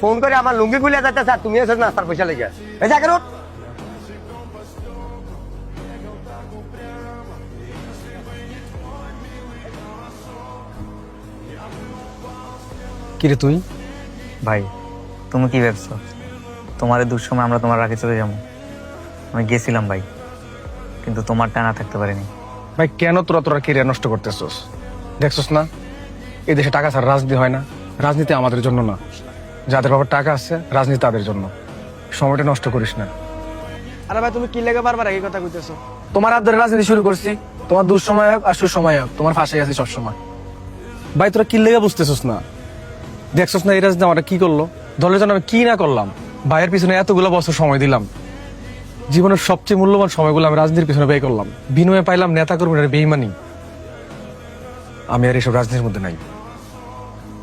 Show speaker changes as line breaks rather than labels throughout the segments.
Phone করে আমার লুঙ্গি খুলে যাচ্ছে স্যার, তুমি এসে নাস্তার পয়সা লেগে এই জায়গা রোড।
কিরে তুই?
ভাই তুমি কি ভাবছো তোমার দুঃসময় আমরা তোমার রাখে চলে যাবো? আমি গেছিলাম ভাই, কিন্তু তোমার টানা থাকতে পারিনি।
ভাই কেন তোরা কেরিয়ার নষ্ট করতেছস? দেখছস না এই দেশে টাকা ছাড়া রাজনীতি হয় না। রাজনীতি আমাদের জন্য না, যাদের বাবার টাকা আছে রাজনীতি তাদের জন্য। সময়টা নষ্ট করিস না।
আরে ভাই তুমি কি লেগে বারবার এই কথা কইতেছো?
তোমার হাত ধরে রাজনীতি শুরু করছি, তোমার দুঃসময় হোক আর সুসময় হোক তোমার ফাঁসে আছে সবসময়। ভাই তোরা কি লেগে বুঝতেছস না? দেখছস না এই রাজনীতি আমরা কি করলো, দলের জন্য আমি কি না করলাম। ভাইয়ের পিছনে এতগুলো বছর সময় দিলাম, জীবনের সবচেয়ে মূল্যবান সময়গুলো আমি রাজনীতির পিছনে ব্যয় করলাম, বিনিময়ে পাইলাম নেতা কর্মীরা বেইমানি। আমি আর এসব রাজনীতির মধ্যে নাই।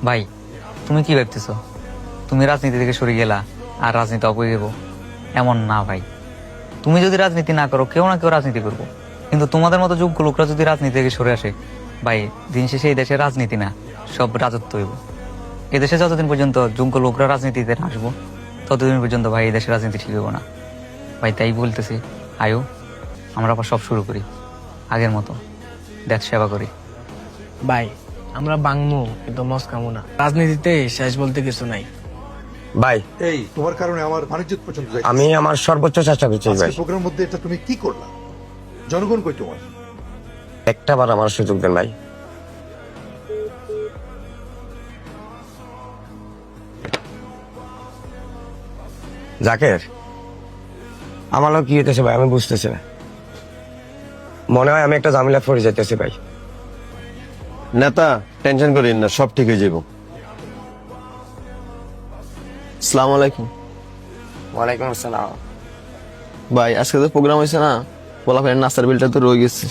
ভাই তুমি কি ভাবতেছো তুমি রাজনীতি থেকে সরে গেলা আর রাজনীতি অপয়ে যাবো? এমন না ভাই, তুমি যদি রাজনীতি না করো কেউ না কেউ রাজনীতি করবো, কিন্তু তোমাদের মতো যোগ্য লোকরা যদি রাজনীতি থেকে সরে আসে ভাই, দিন শেষে এই দেশে রাজনীতি না সব রাজত্ব হইব। এদেশে যতদিন পর্যন্ত যোগ্য লোকরা রাজনীতিতে আসবো ততদিন পর্যন্ত ভাই এই দেশে রাজনীতি ঠিক হইব না ভাই। তাই বলতেছি আয়ো আমরা আবার সব শুরু করি আগের মতো, দেশ সেবা করি।
ভাই আমরা বাংমু কিন্তু মস্কামু না, রাজনীতিতে শেষ বলতে কিছু নাই।
ভাই
এই তোমার কারণে আমার বাণিজ্য পর্যন্ত যাইতেছে।
আমি আমার সর্বোচ্চ চেষ্টা করছি ভাই।
আজকের প্রোগ্রামের মধ্যে এটা তুমি কি করলা? জনগণ কই তোমার?
একটা বার আমার সুযোগ দেন ভাই। জাকের আমারও কি হইতেছে ভাই আমি বুঝতেছি না। মনে হয় আমি একটা ঝামেলা পড়ে যাইতেছি ভাই।
নেতা টেনশন করেন না, সব ঠিক হয়ে যাব। আসসালামু আলাইকুম।
ওয়ালাইকুম আসসালাম।
ভাই আজকে তো প্রোগ্রাম হয়েছে না, পোলাপানের নাস্তার বিলটা তো রয়ে গেছে।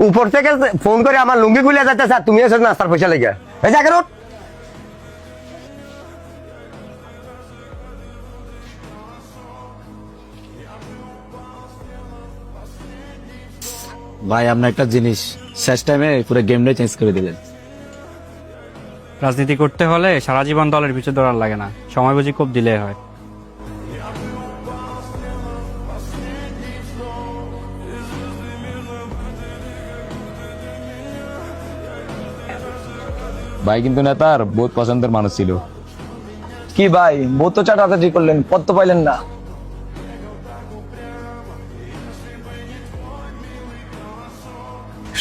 উপর থেকে ফোন করে আমার লুঙ্গি খুলে যাচ্ছে স্যার, তুমি এসে নাস্তার পয়সা লেগে এই জায়গা রোড।
ভাই আপনার একটা জিনিস শেষ টাইমে পুরো গেমটাই চেঞ্জ করে দিলেন।
রাজনীতি করতে হলে সারা জীবন দলের পিছু দৌড়ার লাগে না, সময় বুঝি খুব দিলে হয়।
ভাই কিন্তু নেতার বহুত পছন্দের মানুষ ছিল।
কি ভাই বহুত তো চাটাচাটি করলেন, পদ তো পাইলেন না।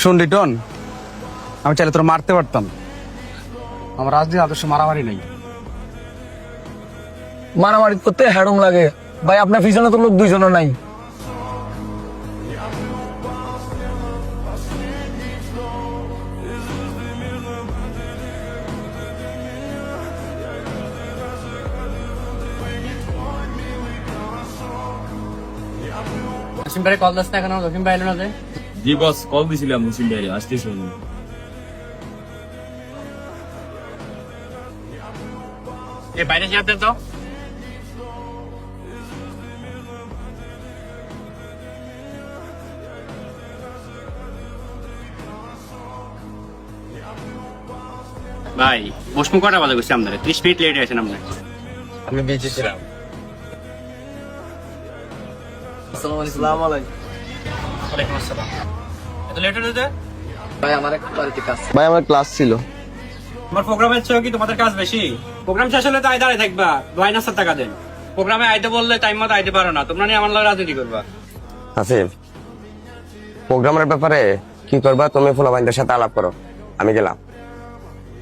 শুন রিটন, আমি চাইলে তোর মারতে পারতাম, আমার রাজনীতি আদর্শ মারামারি নেই। মারামারি করতে হ্যাডম লাগে ভাই, আপনার পিছনে তো লোক দুইজনও নাই।
জসিম ভাই কল দাস না কেন? জসিম ভাই এলো না যে?
জি বস, কল দিছিলাম মুসিম ভাই, আসতেছি।
এ বাইরে যেতে তো। ভাই বসমু কটা বাজে গেছি আপনারা? 30 মিনিট লেট আছেন আপনারা।
আমি বিজি ছিলাম।
আসসালামু আলাইকুম।
ওয়ালাইকুম আসসালাম। এত লেট হয়ে যেতে?
ভাই আমার একটা বাড়িতে কাজ।
ভাই আমার ক্লাস ছিল।
আমার প্রোগ্রামের চেয়েও কি তোমাদের কাজ বেশি? প্রোগ্রাম শেষ হলে তো আয় দাঁড়ায় থাকবা, দোয়াই নাস্তার টাকা দেন। প্রোগ্রামে আইতে বললে টাইম মতো আইতে পারো না, তোমরা নিয়ে আমার লগে রাজনীতি করবা।
আসিফ, প্রোগ্রামের ব্যাপারে কি করবা তুমি ফুলাবাইনদের সাথে আলাপ করো, আমি গেলাম।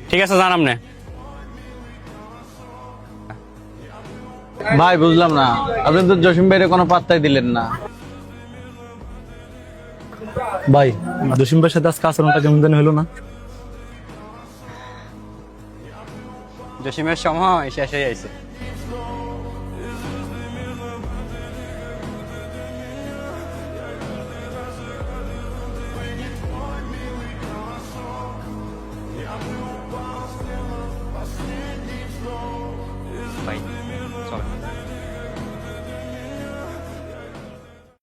ঠিক আছে জানাম না।
ভাই বুঝলাম না, আপনি তো জসিম ভাইয়ের কোনো পাত্তাই দিলেন না।
ভাই জসিম ভাইয়ের সাথে আজকে আচরণটা কেমন জানি হলো না?
জসিমের সময় শেষ হয়ে যাইছে।